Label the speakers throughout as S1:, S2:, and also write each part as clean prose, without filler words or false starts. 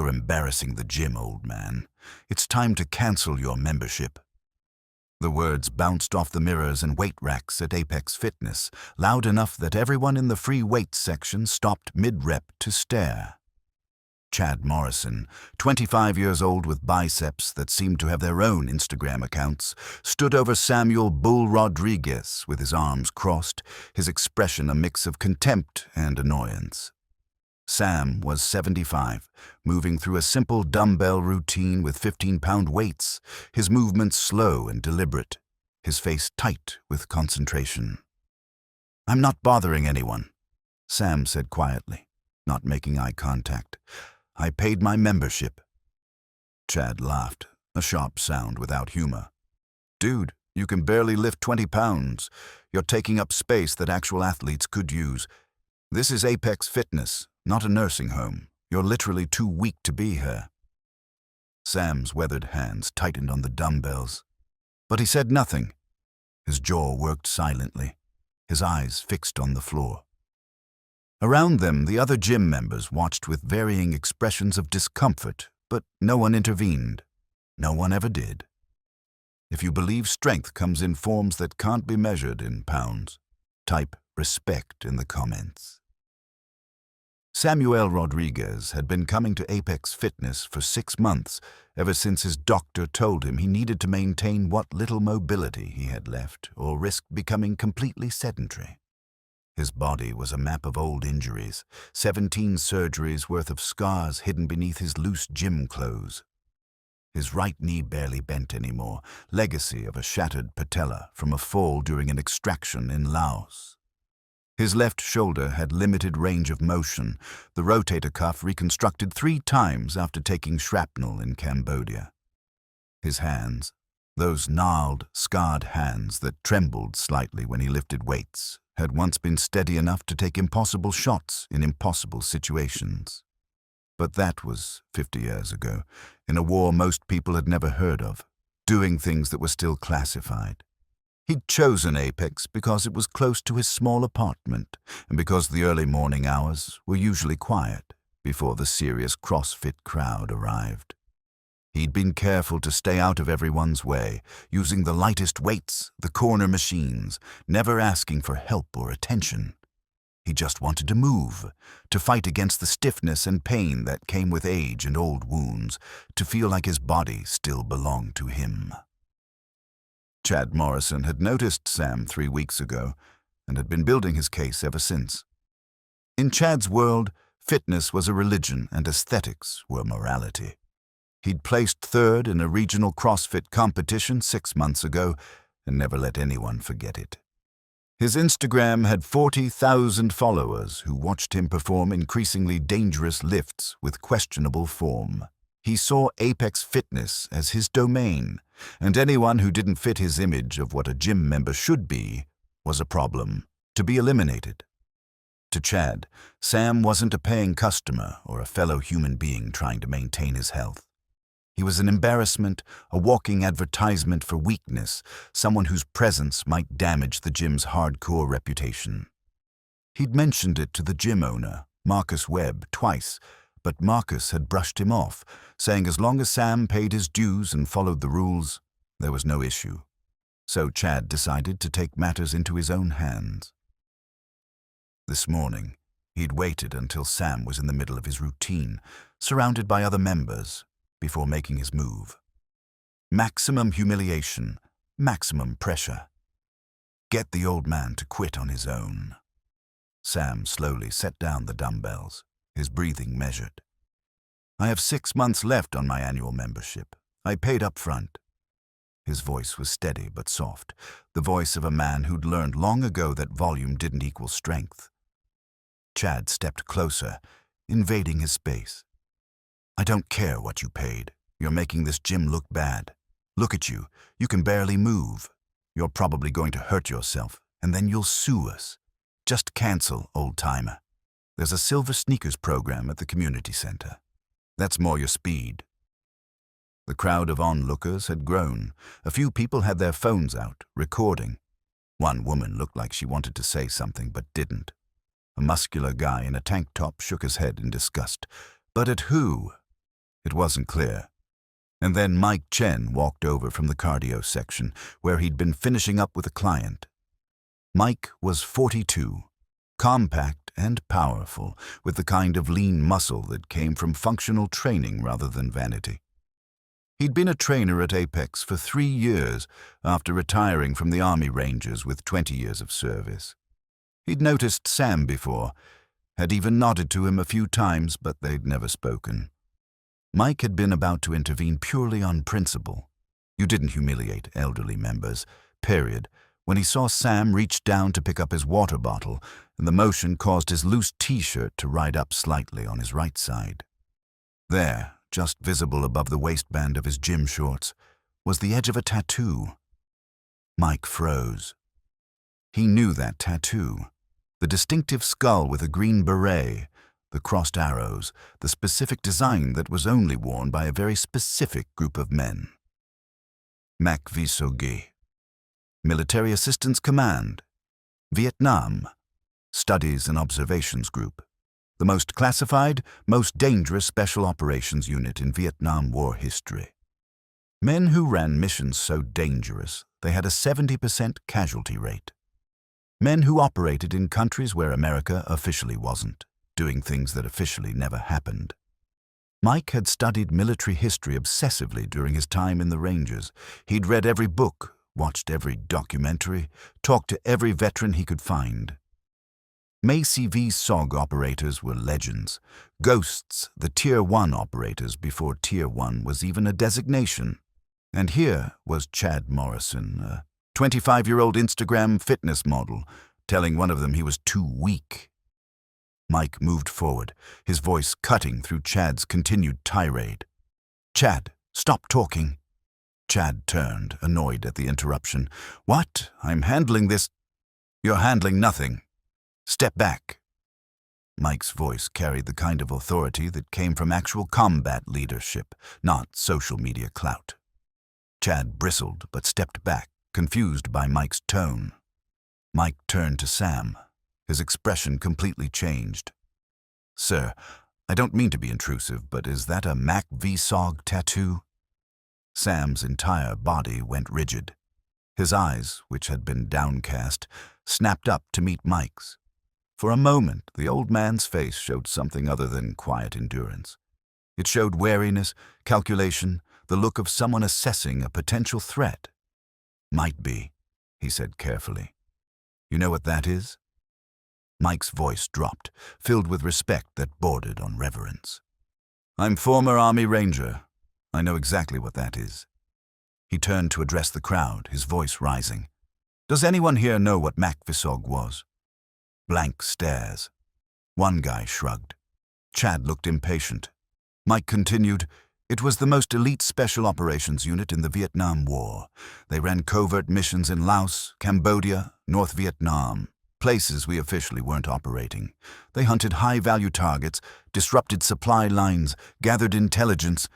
S1: You're embarrassing the gym, old man. It's time to cancel your membership. The words bounced off the mirrors and weight racks at Apex Fitness, loud enough that everyone in the free weights section stopped mid-rep to stare. Chad Morrison, 25 years old with biceps that seemed to have their own Instagram accounts, stood over Samuel Bull Rodriguez with his arms crossed, his expression a mix of contempt and annoyance. Sam was 75, moving through a simple dumbbell routine with 15-pound weights, his movements slow and deliberate, his face tight with concentration. "I'm not bothering anyone," Sam said quietly, not making eye contact. "I paid my membership." Chad laughed, a sharp sound without humor. "Dude, you can barely lift 20 pounds. You're taking up space that actual athletes could use. This is Apex Fitness, not a nursing home. You're literally too weak to be here." Sam's weathered hands tightened on the dumbbells, but he said nothing. His jaw worked silently, his eyes fixed on the floor. Around them, the other gym members watched with varying expressions of discomfort, but no one intervened. No one ever did. If you believe strength comes in forms that can't be measured in pounds, type respect in the comments. Samuel Rodriguez had been coming to Apex Fitness for 6 months, ever since his doctor told him he needed to maintain what little mobility he had left or risk becoming completely sedentary. His body was a map of old injuries, 17 surgeries worth of scars hidden beneath his loose gym clothes. His right knee barely bent anymore, legacy of a shattered patella from a fall during an extraction in Laos. His left shoulder had limited range of motion, the rotator cuff reconstructed 3 times after taking shrapnel in Cambodia. His hands, those gnarled, scarred hands that trembled slightly when he lifted weights, had once been steady enough to take impossible shots in impossible situations. But that was 50 years ago, in a war most people had never heard of, doing things that were still classified. He'd chosen Apex because it was close to his small apartment and because the early morning hours were usually quiet before the serious CrossFit crowd arrived. He'd been careful to stay out of everyone's way, using the lightest weights, the corner machines, never asking for help or attention. He just wanted to move, to fight against the stiffness and pain that came with age and old wounds, to feel like his body still belonged to him. Chad Morrison had noticed Sam 3 weeks ago and had been building his case ever since. In Chad's world, fitness was a religion and aesthetics were morality. He'd placed 3rd in a regional CrossFit competition 6 months ago and never let anyone forget it. His Instagram had 40,000 followers who watched him perform increasingly dangerous lifts with questionable form. He saw Apex Fitness as his domain, and anyone who didn't fit his image of what a gym member should be was a problem, to be eliminated. To Chad, Sam wasn't a paying customer or a fellow human being trying to maintain his health. He was an embarrassment, a walking advertisement for weakness, someone whose presence might damage the gym's hardcore reputation. He'd mentioned it to the gym owner, Marcus Webb, twice, but Marcus had brushed him off, saying as long as Sam paid his dues and followed the rules, there was no issue. So Chad decided to take matters into his own hands. This morning, he'd waited until Sam was in the middle of his routine, surrounded by other members, before making his move. Maximum humiliation, maximum pressure. Get the old man to quit on his own. Sam slowly set down the dumbbells, his breathing measured. "I have 6 months left on my annual membership. I paid up front." His voice was steady but soft, the voice of a man who'd learned long ago that volume didn't equal strength. Chad stepped closer, invading his space. "I don't care what you paid. You're making this gym look bad. Look at you. You can barely move. You're probably going to hurt yourself, and then you'll sue us. Just cancel, old-timer. There's a Silver Sneakers program at the community center. That's more your speed." The crowd of onlookers had grown. A few people had their phones out, recording. One woman looked like she wanted to say something but didn't. A muscular guy in a tank top shook his head in disgust. But at who? It wasn't clear. And then Mike Chen walked over from the cardio section, where he'd been finishing up with a client. Mike was 42, compact and powerful, with the kind of lean muscle that came from functional training rather than vanity. He'd been a trainer at Apex for 3 years after retiring from the Army Rangers with 20 years of service. He'd noticed Sam before, had even nodded to him a few times, but they'd never spoken. Mike had been about to intervene purely on principle. You didn't humiliate elderly members, period, when he saw Sam reach down to pick up his water bottle, and the motion caused his loose t-shirt to ride up slightly on his right side. There, just visible above the waistband of his gym shorts, was the edge of a tattoo. Mike froze. He knew that tattoo. The distinctive skull with a green beret, the crossed arrows, the specific design that was only worn by a very specific group of men. Mac V Sogi. Military Assistance Command. Vietnam. Studies and Observations Group. The most classified, most dangerous special operations unit in Vietnam War history. Men who ran missions so dangerous they had a 70% casualty rate. Men who operated in countries where America officially wasn't, doing things that officially never happened. Mike had studied military history obsessively during his time in the Rangers. He'd read every book, watched every documentary, talked to every veteran he could find. Macy V. SOG operators were legends, ghosts, the Tier 1 operators before Tier 1 was even a designation. And here was Chad Morrison, a 25-year-old Instagram fitness model, telling one of them he was too weak. Mike moved forward, his voice cutting through Chad's continued tirade. "Chad, stop talking." Chad turned, annoyed at the interruption. "What? I'm handling this." "You're handling nothing. Step back." Mike's voice carried the kind of authority that came from actual combat leadership, not social media clout. Chad bristled but stepped back, confused by Mike's tone. Mike turned to Sam. His expression completely changed. "Sir, I don't mean to be intrusive, but is that a Mac V SOG tattoo?" Sam's entire body went rigid. His eyes, which had been downcast, snapped up to meet Mike's. For a moment, the old man's face showed something other than quiet endurance. It showed wariness, calculation, the look of someone assessing a potential threat. "Might be," he said carefully. "You know what that is?" Mike's voice dropped, filled with respect that bordered on reverence. "I'm former Army Ranger. I know exactly what that is." He turned to address the crowd, his voice rising. "Does anyone here know what Mac V SOG was?" Blank stares. One guy shrugged. Chad looked impatient. Mike continued, "It was the most elite special operations unit in the Vietnam War. They ran covert missions in Laos, Cambodia, North Vietnam, places we officially weren't operating. They hunted high-value targets, disrupted supply lines, gathered intelligence.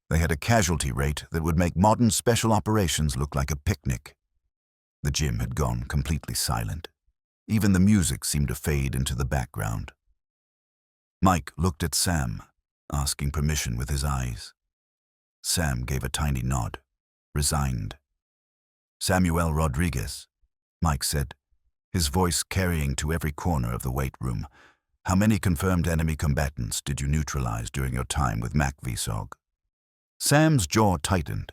S1: They had a casualty rate that would make modern special operations look like a picnic." The gym had gone completely silent. Even the music seemed to fade into the background. Mike looked at Sam, asking permission with his eyes. Sam gave a tiny nod, resigned. "Samuel Rodriguez," Mike said, his voice carrying to every corner of the weight room. "How many confirmed enemy combatants did you neutralize during your time with Mac V SOG?" Sam's jaw tightened.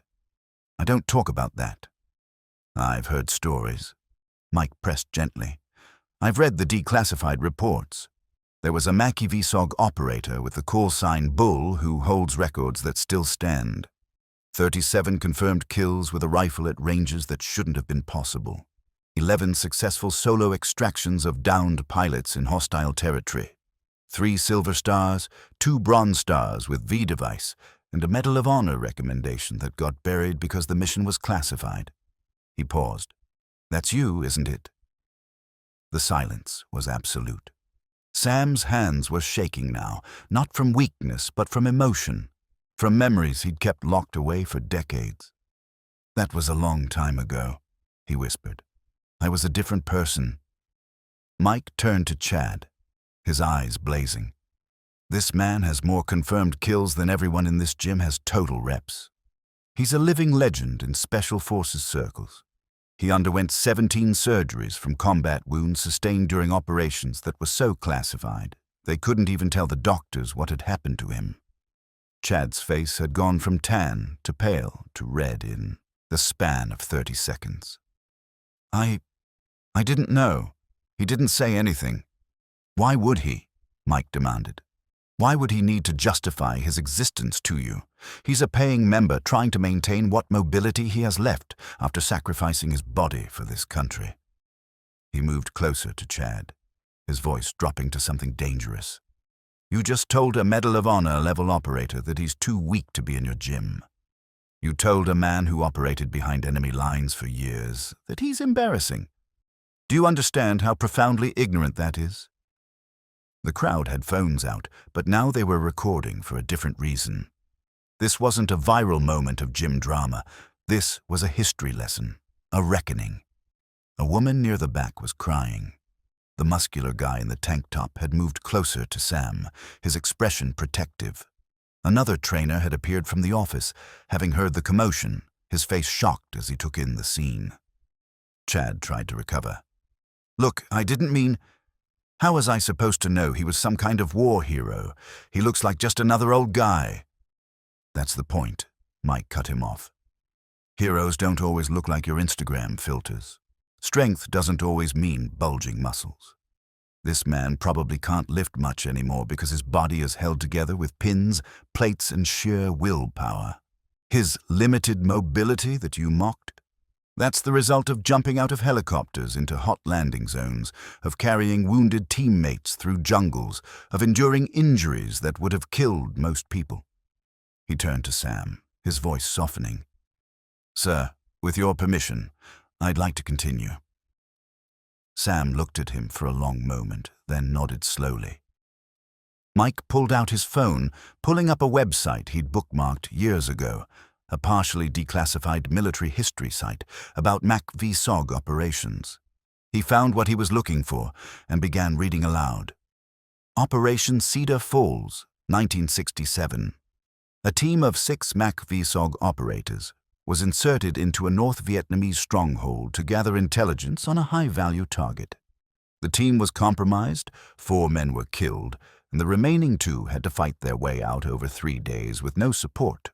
S1: "I don't talk about that." "I've heard stories." Mike pressed gently. "I've read the declassified reports. There was a Mac V SOG operator with the call sign Bull who holds records that still stand. 37 confirmed kills with a rifle at ranges that shouldn't have been possible. 11 successful solo extractions of downed pilots in hostile territory. 3 Silver Stars, 2 Bronze Stars with V device, and a Medal of Honor recommendation that got buried because the mission was classified." He paused. "That's you, isn't it?" The silence was absolute. Sam's hands were shaking now, not from weakness but from emotion, from memories he'd kept locked away for decades. "That was a long time ago," he whispered. "I was a different person." Mike turned to Chad, his eyes blazing. This man has more confirmed kills than everyone in this gym has total reps. He's a living legend in Special Forces circles. He underwent 17 surgeries from combat wounds sustained during operations that were so classified, they couldn't even tell the doctors what had happened to him. Chad's face had gone from tan to pale to red in the span of 30 seconds. I didn't know. He didn't say anything. Why would he? Mike demanded. Why would he need to justify his existence to you? He's a paying member trying to maintain what mobility he has left after sacrificing his body for this country. He moved closer to Chad, his voice dropping to something dangerous. You just told a Medal of Honor level operator that he's too weak to be in your gym. You told a man who operated behind enemy lines for years that he's embarrassing. Do you understand how profoundly ignorant that is? The crowd had phones out, but now they were recording for a different reason. This wasn't a viral moment of gym drama. This was a history lesson, a reckoning. A woman near the back was crying. The muscular guy in the tank top had moved closer to Sam, his expression protective. Another trainer had appeared from the office, having heard the commotion, his face shocked as he took in the scene. Chad tried to recover. Look, I didn't mean... How was I supposed to know he was some kind of war hero? He looks like just another old guy. That's the point, Mike cut him off. Heroes don't always look like your Instagram filters. Strength doesn't always mean bulging muscles. This man probably can't lift much anymore because his body is held together with pins, plates, and sheer willpower. His limited mobility that you mocked? That's the result of jumping out of helicopters into hot landing zones, of carrying wounded teammates through jungles, of enduring injuries that would have killed most people. He turned to Sam, his voice softening. Sir, with your permission, I'd like to continue. Sam looked at him for a long moment, then nodded slowly. Mike pulled out his phone, pulling up a website he'd bookmarked years ago, a partially declassified military history site about MACV-SOG operations. He found what he was looking for and began reading aloud. Operation Cedar Falls, 1967. A team of 6 MACV-SOG operators was inserted into a North Vietnamese stronghold to gather intelligence on a high-value target. The team was compromised, 4 men were killed, and the remaining 2 had to fight their way out over 3 days with no support.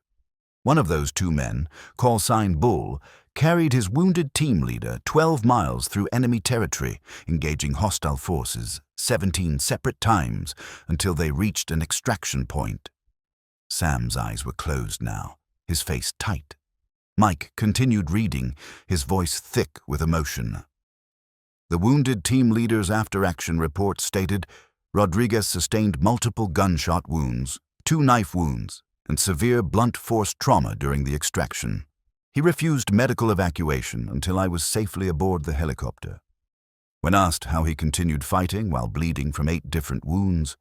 S1: One of those 2 men, call sign Bull, carried his wounded team leader 12 miles through enemy territory, engaging hostile forces 17 separate times until they reached an extraction point. Sam's eyes were closed now, his face tight. Mike continued reading, his voice thick with emotion. The wounded team leader's after-action report stated Rodriguez sustained multiple gunshot wounds, 2 knife wounds, and severe blunt force trauma during the extraction. He refused medical evacuation until I was safely aboard the helicopter. When asked how he continued fighting while bleeding from 8 different wounds,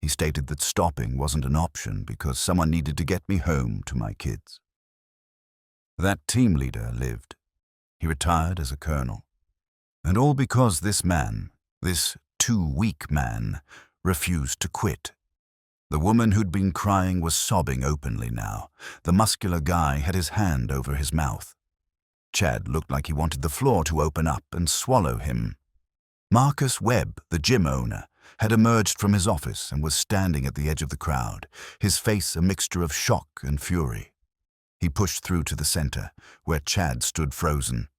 S1: he stated that stopping wasn't an option because someone needed to get me home to my kids. That team leader lived. He retired as a colonel. And all because this man, this too weak man, refused to quit. The woman who'd been crying was sobbing openly now. The muscular guy had his hand over his mouth. Chad looked like he wanted the floor to open up and swallow him. Marcus Webb, the gym owner, had emerged from his office and was standing at the edge of the crowd, his face a mixture of shock and fury. He pushed through to the center, where Chad stood frozen.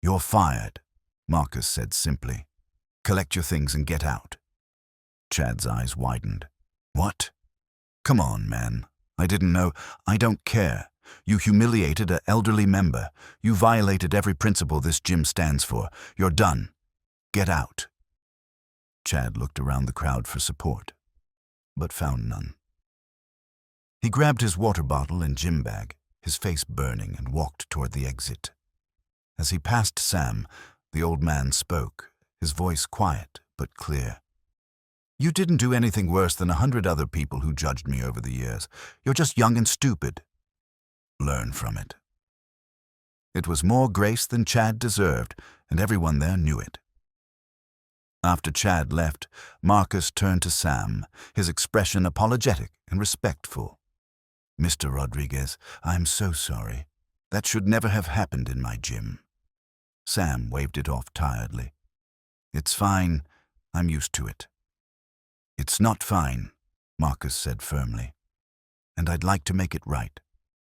S1: "You're fired," Marcus said simply. "Collect your things and get out." Chad's eyes widened. "What? Come on, man. I didn't know. I don't care. You humiliated an elderly member. You violated every principle this gym stands for. You're done. Get out." Chad looked around the crowd for support, but found none. He grabbed his water bottle and gym bag, his face burning, and walked toward the exit. As he passed Sam, the old man spoke, his voice quiet but clear. "You didn't do anything worse than 100 other people who judged me over the years. You're just young and stupid. Learn from it." It was more grace than Chad deserved, and everyone there knew it. After Chad left, Marcus turned to Sam, his expression apologetic and respectful. "Mr. Rodriguez, I'm so sorry. That should never have happened in my gym." Sam waved it off tiredly. "It's fine. I'm used to it." "It's not fine," Marcus said firmly. "And I'd like to make it right.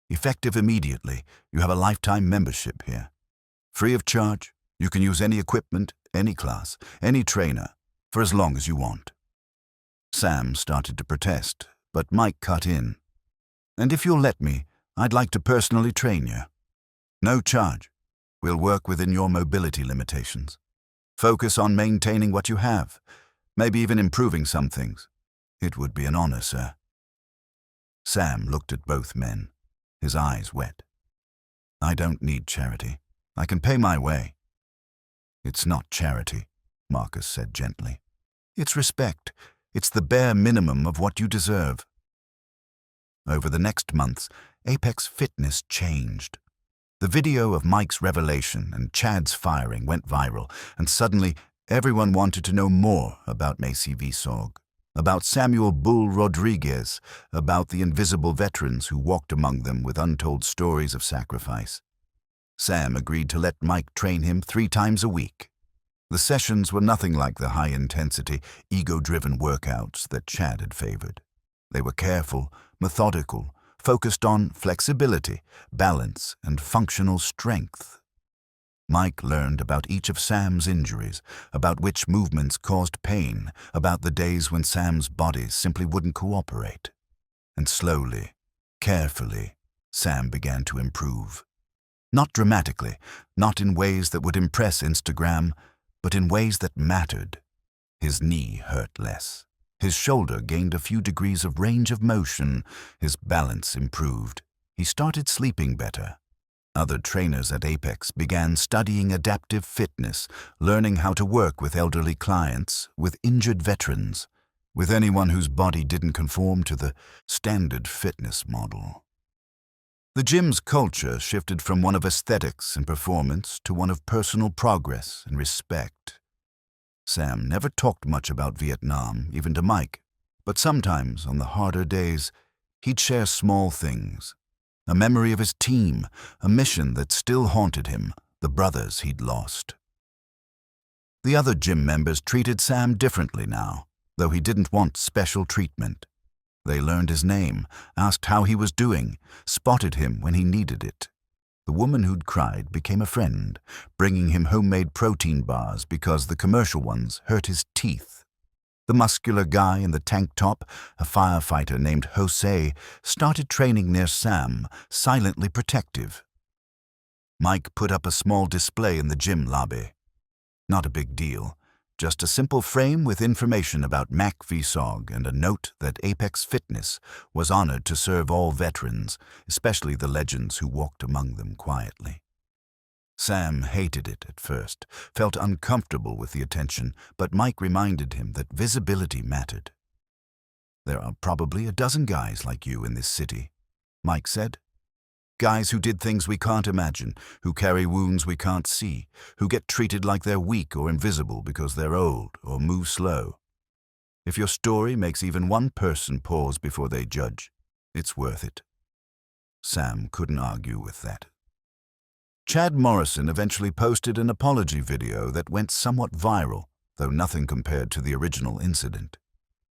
S1: Effective immediately, you have a lifetime membership here. Free of charge, you can use any equipment, any class, any trainer, for as long as you want." Sam started to protest, but Mike cut in. "And if you'll let me, I'd like to personally train you. No charge. We'll work within your mobility limitations. Focus on maintaining what you have, maybe even improving some things. It would be an honor, sir." Sam looked at both men, his eyes wet. "I don't need charity. I can pay my way." "It's not charity," Marcus said gently. "It's respect. It's the bare minimum of what you deserve." Over the next months, Apex Fitness changed. The video of Mike's revelation and Chad's firing went viral, and suddenly everyone wanted to know more about Macy Visog, about Samuel Bull Rodriguez, about the invisible veterans who walked among them with untold stories of sacrifice. Sam agreed to let Mike train him 3 times a week. The sessions were nothing like the high-intensity, ego-driven workouts that Chad had favored. They were careful, methodical, focused on flexibility, balance, and functional strength. Mike learned about each of Sam's injuries, about which movements caused pain, about the days when Sam's body simply wouldn't cooperate. And slowly, carefully, Sam began to improve. Not dramatically, not in ways that would impress Instagram, but in ways that mattered. His knee hurt less. His shoulder gained a few degrees of range of motion. His balance improved. He started sleeping better. Other trainers at Apex began studying adaptive fitness, learning how to work with elderly clients, with injured veterans, with anyone whose body didn't conform to the standard fitness model. The gym's culture shifted from one of aesthetics and performance to one of personal progress and respect. Sam never talked much about Vietnam, even to Mike, but sometimes, on the harder days, he'd share small things. A memory of his team, a mission that still haunted him, the brothers he'd lost. The other gym members treated Sam differently now, though he didn't want special treatment. They learned his name, asked how he was doing, spotted him when he needed it. The woman who'd cried became a friend, bringing him homemade protein bars because the commercial ones hurt his teeth. The muscular guy in the tank top, a firefighter named Jose, started training near Sam, silently protective. Mike put up a small display in the gym lobby. Not a big deal, just a simple frame with information about Mac Visog and a note that Apex Fitness was honored to serve all veterans, especially the legends who walked among them quietly. Sam hated it at first, felt uncomfortable with the attention, but Mike reminded him that visibility mattered. "There are probably a dozen guys like you in this city," Mike said. "Guys who did things we can't imagine, who carry wounds we can't see, who get treated like they're weak or invisible because they're old or move slow. If your story makes even one person pause before they judge, it's worth it." Sam couldn't argue with that. Chad Morrison eventually posted an apology video that went somewhat viral, though nothing compared to the original incident.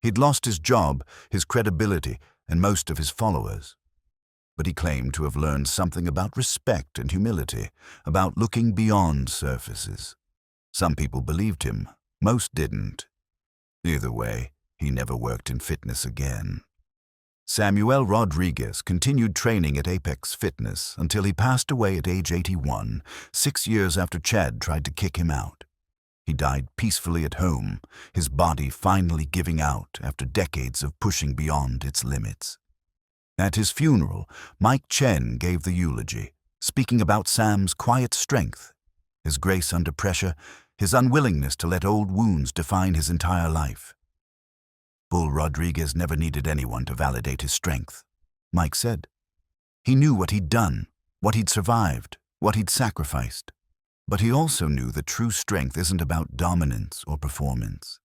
S1: He'd lost his job, his credibility, and most of his followers. But he claimed to have learned something about respect and humility, about looking beyond surfaces. Some people believed him, most didn't. Either way, he never worked in fitness again. Samuel Rodriguez continued training at Apex Fitness until he passed away at age 81, 6 years after Chad tried to kick him out. He died peacefully at home, his body finally giving out after decades of pushing beyond its limits. At his funeral, Mike Chen gave the eulogy, speaking about Sam's quiet strength, his grace under pressure, his unwillingness to let old wounds define his entire life. Bull Rodriguez never needed anyone to validate his strength, Mike said. He knew what he'd done, what he'd survived, what he'd sacrificed. But he also knew that true strength isn't about dominance or performance.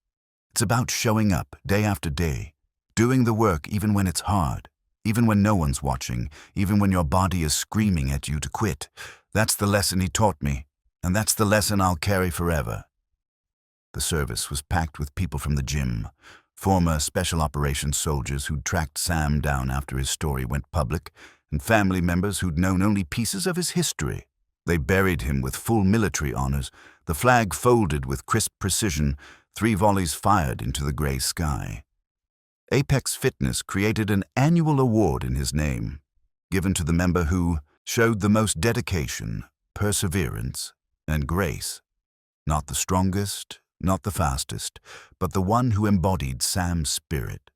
S1: It's about showing up day after day, doing the work even when it's hard, even when no one's watching, even when your body is screaming at you to quit. That's the lesson he taught me, and that's the lesson I'll carry forever. The service was packed with people from the gym, former Special Operations soldiers who'd tracked Sam down after his story went public, and family members who'd known only pieces of his history. They buried him with full military honors, the flag folded with crisp precision, 3 volleys fired into the gray sky. Apex Fitness created an annual award in his name, given to the member who showed the most dedication, perseverance, and grace. Not the strongest, not the fastest, but the one who embodied Sam's spirit.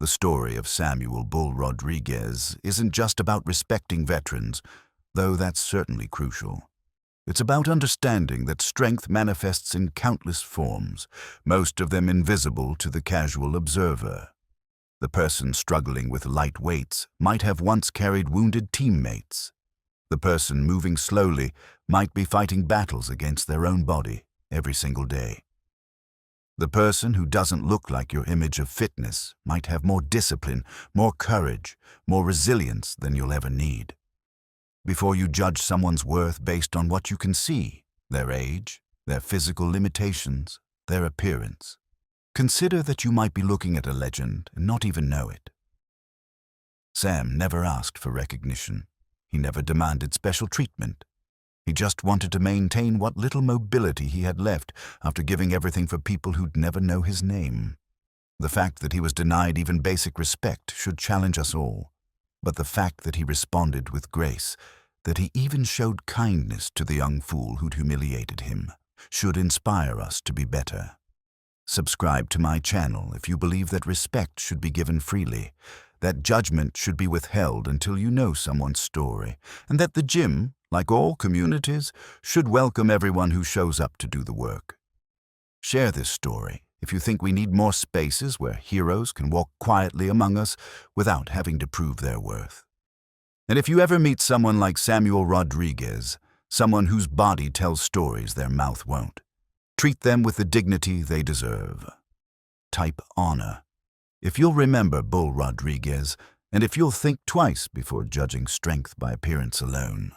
S1: The story of Samuel Bull Rodriguez isn't just about respecting veterans, though that's certainly crucial. It's about understanding that strength manifests in countless forms, most of them invisible to the casual observer. The person struggling with light weights might have once carried wounded teammates. The person moving slowly might be fighting battles against their own body every single day. The person who doesn't look like your image of fitness might have more discipline, more courage, more resilience than you'll ever need. Before you judge someone's worth based on what you can see, their age, their physical limitations, their appearance, consider that you might be looking at a legend and not even know it. Sam never asked for recognition. He never demanded special treatment. He just wanted to maintain what little mobility he had left after giving everything for people who'd never know his name. The fact that he was denied even basic respect should challenge us all. But the fact that he responded with grace, that he even showed kindness to the young fool who'd humiliated him, should inspire us to be better. Subscribe to my channel if you believe that respect should be given freely, that judgment should be withheld until you know someone's story, and that the gym, like all communities, should welcome everyone who shows up to do the work. Share this story if you think we need more spaces where heroes can walk quietly among us without having to prove their worth. And if you ever meet someone like Samuel Rodriguez, someone whose body tells stories their mouth won't, treat them with the dignity they deserve. Type honor if you'll remember Bull Rodriguez, and if you'll think twice before judging strength by appearance alone.